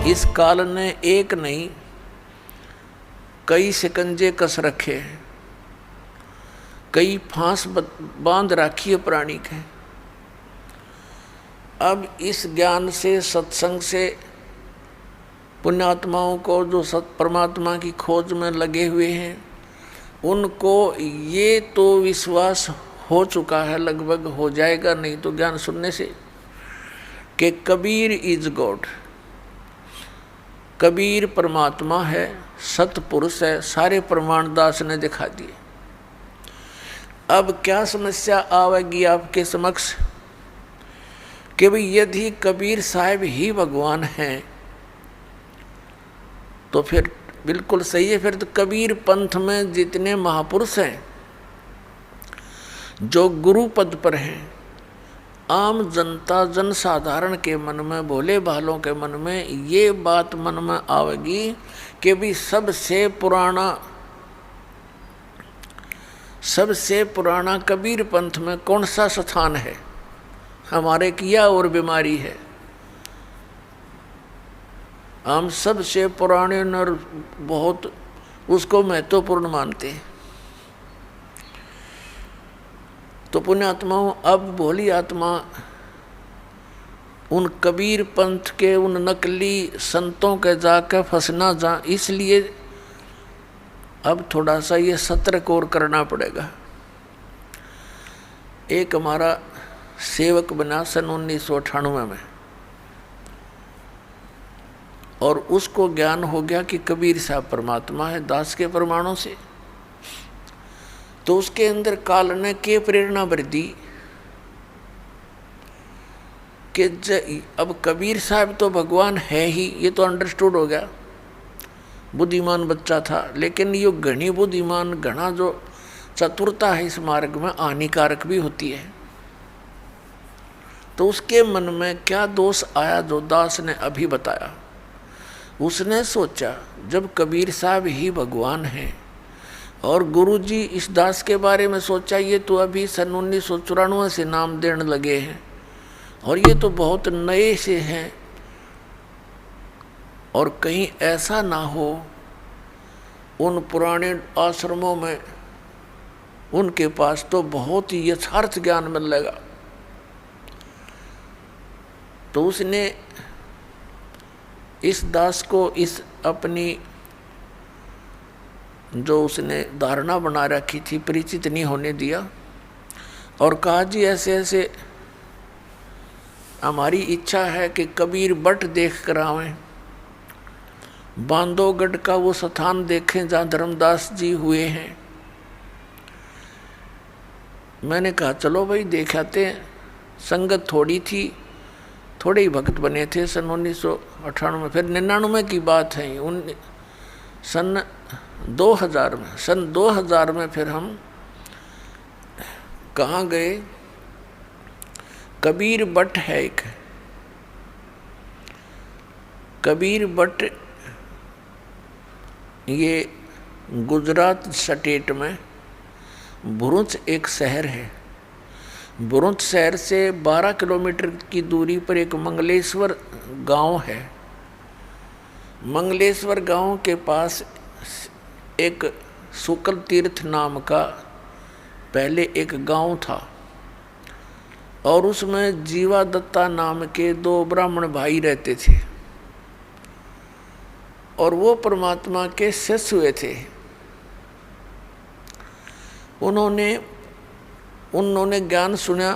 इस काल ने एक नहीं कई शिकंजे कस रखे हैं, कई फांस बांध राखी है प्राणी के। अब इस ज्ञान से, सत्संग से पुण्यात्माओं को जो सत परमात्मा की खोज में लगे हुए हैं, उनको ये तो विश्वास हो चुका है, लगभग हो जाएगा नहीं तो ज्ञान सुनने से, कि कबीर इज गॉड, कबीर परमात्मा है, सतपुरुष है। सारे प्रमाण दास ने दिखा दिए। अब क्या समस्या आवेगी आपके समक्ष कि भाई यदि कबीर साहब ही भगवान हैं तो फिर बिल्कुल सही है। फिर तो कबीर पंथ में जितने महापुरुष हैं जो गुरु पद पर हैं, आम जनता जनसाधारण के मन में, भोले भालों के मन में ये बात मन में आवेगी कि भी सबसे पुराना कबीर पंथ में कौन सा स्थान है, हमारे किया और बीमारी है। हम सबसे पुराने और बहुत उसको महत्वपूर्ण मानते हैं। तो पुण्यात्माओं, अब भोली आत्मा उन कबीर पंथ के उन नकली संतों के जाकर फंसना जा, इसलिए अब थोड़ा सा ये सतर्क और करना पड़ेगा। एक हमारा सेवक बना सन 1998 में, और उसको ज्ञान हो गया कि कबीर साहब परमात्मा है दास के प्रमाणों से। तो उसके अंदर काल ने के प्रेरणा भर दी कि अब कबीर साहब तो भगवान है ही, ये तो अंडरस्टूड हो गया। बुद्धिमान बच्चा था, लेकिन ये घनी बुद्धिमान, घना जो चतुरता है इस मार्ग में हानिकारक भी होती है। तो उसके मन में क्या दोष आया जो दास ने अभी बताया। उसने सोचा जब कबीर साहब ही भगवान हैं और गुरुजी इस दास के बारे में सोचा, ये तो अभी सन 1994 से नाम देने लगे हैं और ये तो बहुत नए से हैं, और कहीं ऐसा ना हो उन पुराने आश्रमों में उनके पास तो बहुत ही यथार्थ ज्ञान मिलेगा। तो उसने इस दास को इस अपनी जो उसने धारणा बना रखी थी परिचित नहीं होने दिया, और कहा जी ऐसे ऐसे हमारी इच्छा है कि कबीर बट देख कर आवें, बांधवगढ़ का वो स्थान देखें जहाँ धर्मदास जी हुए हैं। मैंने कहा चलो भाई देख आते हैं। संगत थोड़ी थी, थोड़े ही भक्त बने थे सन 1998 में। फिर 99 की बात है, सन 2000 में फिर हम कहाँ गए, कबीर बट है एक, कबीर बट ये गुजरात स्टेट में भरूच एक शहर है। भरूच शहर से 12 किलोमीटर की दूरी पर एक मंगलेश्वर गांव है। मंगलेश्वर गांव के पास एक शुक्ल तीर्थ नाम का पहले एक गांव था, और उसमें जीवा दत्ता नाम के 2 ब्राह्मण भाई रहते थे, और वो परमात्मा के शिष्य हुए थे। उन्होंने ज्ञान सुना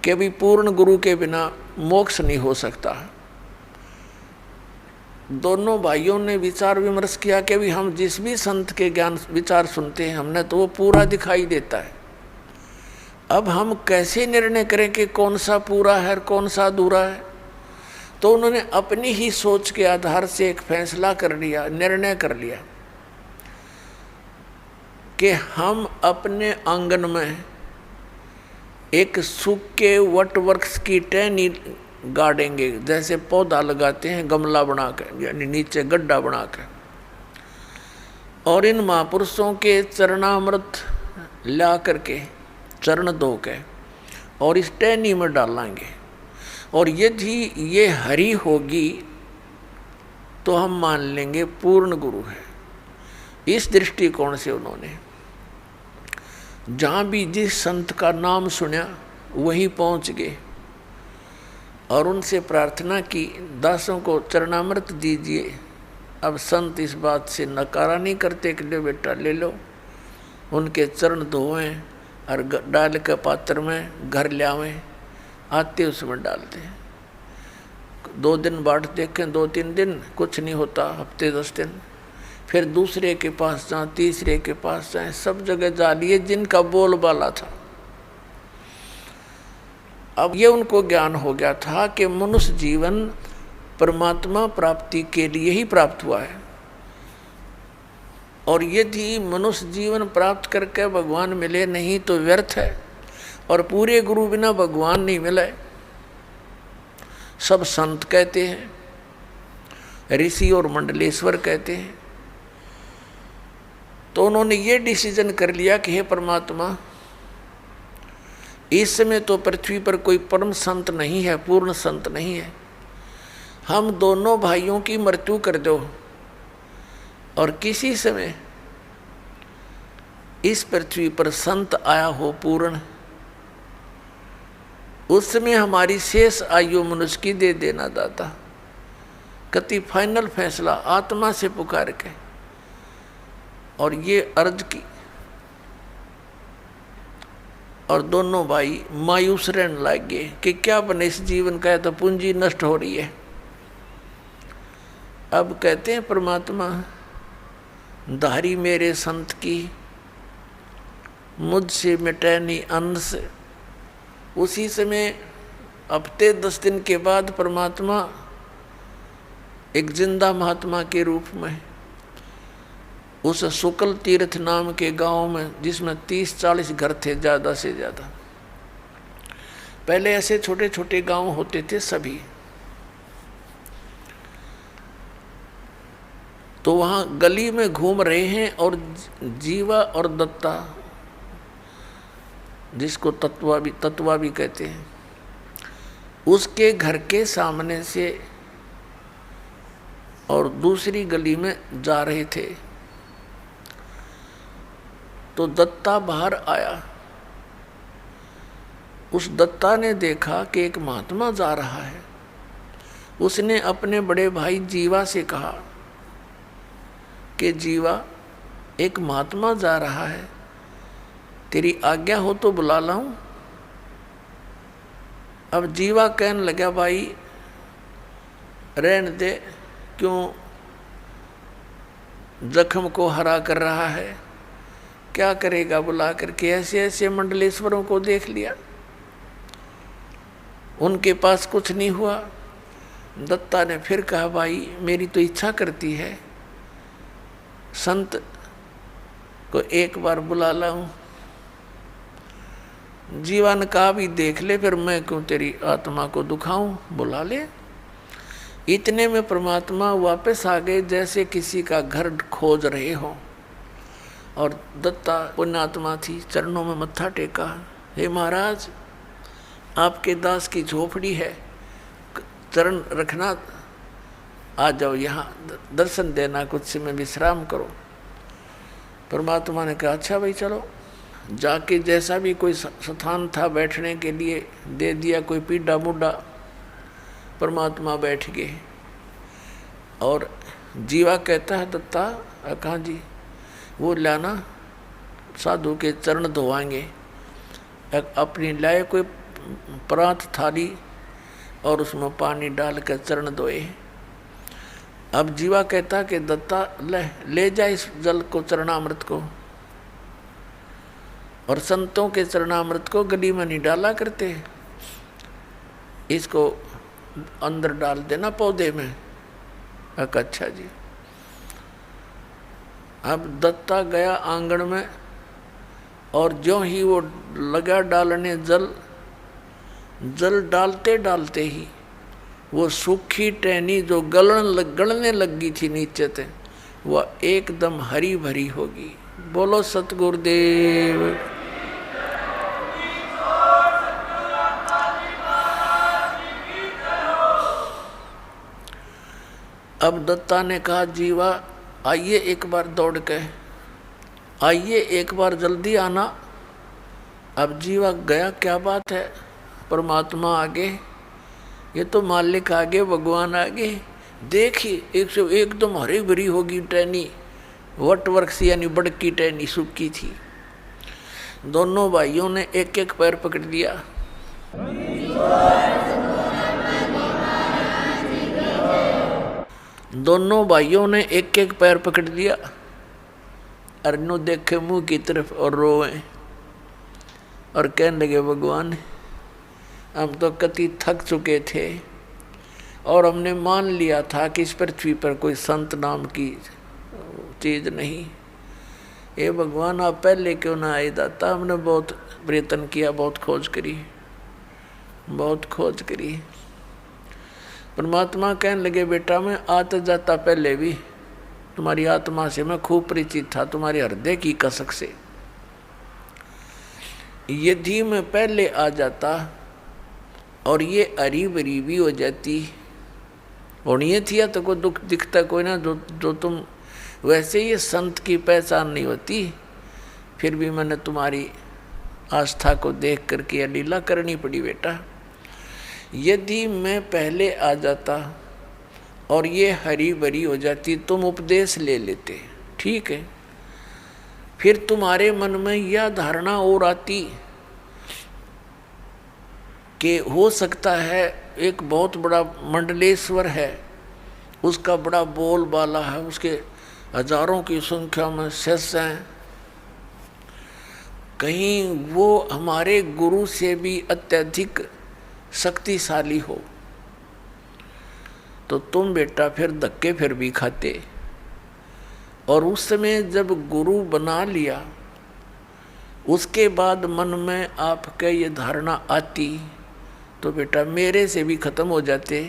कि भी पूर्ण गुरु के बिना मोक्ष नहीं हो सकता। दोनों भाइयों ने विचार विमर्श किया कि भी हम जिस भी संत के ज्ञान विचार सुनते हैं हमने तो वो पूरा दिखाई देता है, अब हम कैसे निर्णय करें कि कौन सा पूरा है और कौन सा अधूरा है। तो उन्होंने अपनी ही सोच के आधार से एक फैसला कर लिया, निर्णय कर लिया कि हम अपने आंगन में एक सूखे वट वृक्ष की टहनी गाड़ेंगे, जैसे पौधा लगाते हैं गमला बनाकर, यानी नीचे गड्ढा बनाकर, और इन महापुरुषों के चरणामृत ला करके चरण धो के और इस टहनी में डालेंगे, और यदि ये हरि होगी तो हम मान लेंगे पूर्ण गुरु है। इस दृष्टिकोण से उन्होंने जहाँ भी जिस संत का नाम सुना वहीं पहुँच गए और उनसे प्रार्थना की, दासों को चरणामृत दीजिए। अब संत इस बात से नकारा नहीं करते कि ले बेटा ले लो, उनके चरण धोएं और डाल के पात्र में घर ले आवें, आते उसमें डालते हैं। 2 दिन बाट देखें, 2-3 दिन कुछ नहीं होता, हफ्ते 10 दिन, फिर दूसरे के पास जाएं, तीसरे के पास जाएं, सब जगह जा लिए जिनका बोलबाला था। अब ये उनको ज्ञान हो गया था कि मनुष्य जीवन परमात्मा प्राप्ति के लिए ही प्राप्त हुआ है, और यदि मनुष्य जीवन प्राप्त करके भगवान मिले नहीं तो व्यर्थ है। और पूरे गुरु बिना भगवान नहीं मिले, सब संत कहते हैं, ऋषि और मंडलेश्वर कहते हैं। तो उन्होंने ये डिसीजन कर लिया कि हे परमात्मा, इस समय तो पृथ्वी पर कोई परम संत नहीं है, पूर्ण संत नहीं है, हम दोनों भाइयों की मृत्यु कर दो और किसी समय इस पृथ्वी पर संत आया हो पूर्ण, उस समय हमारी शेष आयु मनुष्य की दे देना दाता। कति फाइनल फैसला आत्मा से पुकार के और ये अर्ज की, और दोनों भाई मायूस रहने लग गए कि क्या बने इस जीवन का, तो पूंजी नष्ट हो रही है। अब कहते हैं परमात्मा, धारी मेरे संत की मुझसे मिटे नहीं अंश। उसी समय हफ्ते 10 दिन के बाद परमात्मा एक जिंदा महात्मा के रूप में उस शुक्ल तीर्थ नाम के गांव में, जिसमें 30-40 घर थे ज़्यादा से ज़्यादा, पहले ऐसे छोटे छोटे गांव होते थे सभी, तो वहाँ गली में घूम रहे हैं और जीवा और दत्ता, जिसको तत्वा भी कहते हैं, उसके घर के सामने से और दूसरी गली में जा रहे थे। तो दत्ता बाहर आया। उस दत्ता ने देखा कि एक महात्मा जा रहा है। उसने अपने बड़े भाई जीवा से कहा कि जीवा, एक महात्मा जा रहा है, तेरी आज्ञा हो तो बुला लाऊं। अब जीवा कहने लगा, भाई रहने दे, क्यों जख्म को हरा कर रहा है, क्या करेगा बुला करके। ऐसे ऐसे मंडलेश्वरों को देख लिया, उनके पास कुछ नहीं हुआ। दत्ता ने फिर कहा, भाई मेरी तो इच्छा करती है संत को एक बार बुला लाऊं। जीवन का भी देख ले, फिर मैं क्यों तेरी आत्मा को दुखाऊं, बुला ले। इतने में परमात्मा वापस आ गए, जैसे किसी का घर खोज रहे हो। और दत्ता पुण्यात्मा थी, चरणों में मत्था टेका, हे महाराज, आपके दास की झोपड़ी है, चरण रखना, आ जाओ यहाँ दर्शन देना, कुछ समय विश्राम करो। परमात्मा ने कहा, अच्छा भाई चलो। जाके जैसा भी कोई स्थान था बैठने के लिए दे दिया, कोई पीढ़ा मुड्ढा, परमात्मा बैठ गए। और जीवा कहता है, दत्ता कहाँ जी, वो लाना, साधु के चरण धोवाएंगे। अपनी लाए कोई परात थाली और उसमें पानी डाल कर चरण धोए। अब जीवा कहता कि दत्ता ले जा इस जल को, चरणामृत को, और संतों के चरणामृत को गली में नहीं डाला करते, इसको अंदर डाल देना पौधे में। अच्छा जी। अब दत्ता गया आंगन में, और जो ही वो लगा डालने जल डालते डालते ही वो सूखी टहनी जो गलने लगी थी नीचे से, वह एकदम हरी भरी होगी। बोलो सतगुरुदेव। अब दत्ता ने कहा जीवा आइए एक बार दौड़ के, आइए एक बार जल्दी आना। अब जीवा गया, क्या बात है, परमात्मा आगे, ये तो मालिक आगे, भगवान आगे। देखिए एकदम हरी भरी होगी टहनी, वट वृक्ष यानी बड़की टहनी सूखी थी। दोनों भाइयों ने एक एक पैर पकड़ लिया। दोनों भाइयों ने एक एक पैर पकड़ लिया। अरनू देखे मुंह की तरफ और रोए और कहने लगे भगवान हम तो कति थक चुके थे और हमने मान लिया था कि इस पृथ्वी पर कोई संत नाम की चीज नहीं। ये भगवान आप पहले क्यों ना आए दाता, हमने बहुत प्रयत्न किया, बहुत खोज करी, बहुत खोज करी। परमात्मा कहने लगे बेटा मैं आता जाता पहले भी तुम्हारी आत्मा से मैं खूब परिचित था, तुम्हारे हृदय की कसक से। यदि मैं पहले आ जाता और ये हरी भरी भी हो जाती, होनी थी तो कोई दुख दिखता कोई ना, जो तुम वैसे ये संत की पहचान नहीं होती, फिर भी मैंने तुम्हारी आस्था को देख करके यह लीला करनी पड़ी बेटा। यदि मैं पहले आ जाता और ये हरी भरी हो जाती, तुम उपदेश ले लेते, ठीक है, फिर तुम्हारे मन में यह धारणा और आती कि हो सकता है एक बहुत बड़ा मंडलेश्वर है, उसका बड़ा बोलबाला है, उसके हजारों की संख्या में शिष्य हैं, कहीं वो हमारे गुरु से भी अत्यधिक शक्तिशाली हो, तो तुम बेटा फिर धक्के फिर भी खाते। और उस समय जब गुरु बना लिया उसके बाद मन में आपके ये धारणा आती तो बेटा मेरे से भी खत्म हो जाते,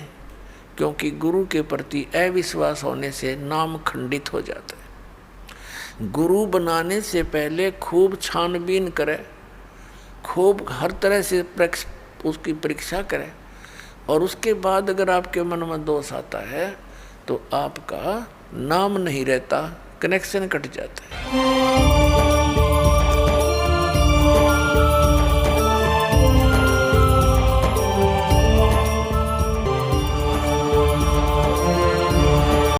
क्योंकि गुरु के प्रति अविश्वास होने से नाम खंडित हो जाता है। गुरु बनाने से पहले खूब छानबीन करे, खूब हर तरह से उसकी परीक्षा करें, और उसके बाद अगर आपके मन में दोष आता है तो आपका नाम नहीं रहता, कनेक्शन कट जाता है।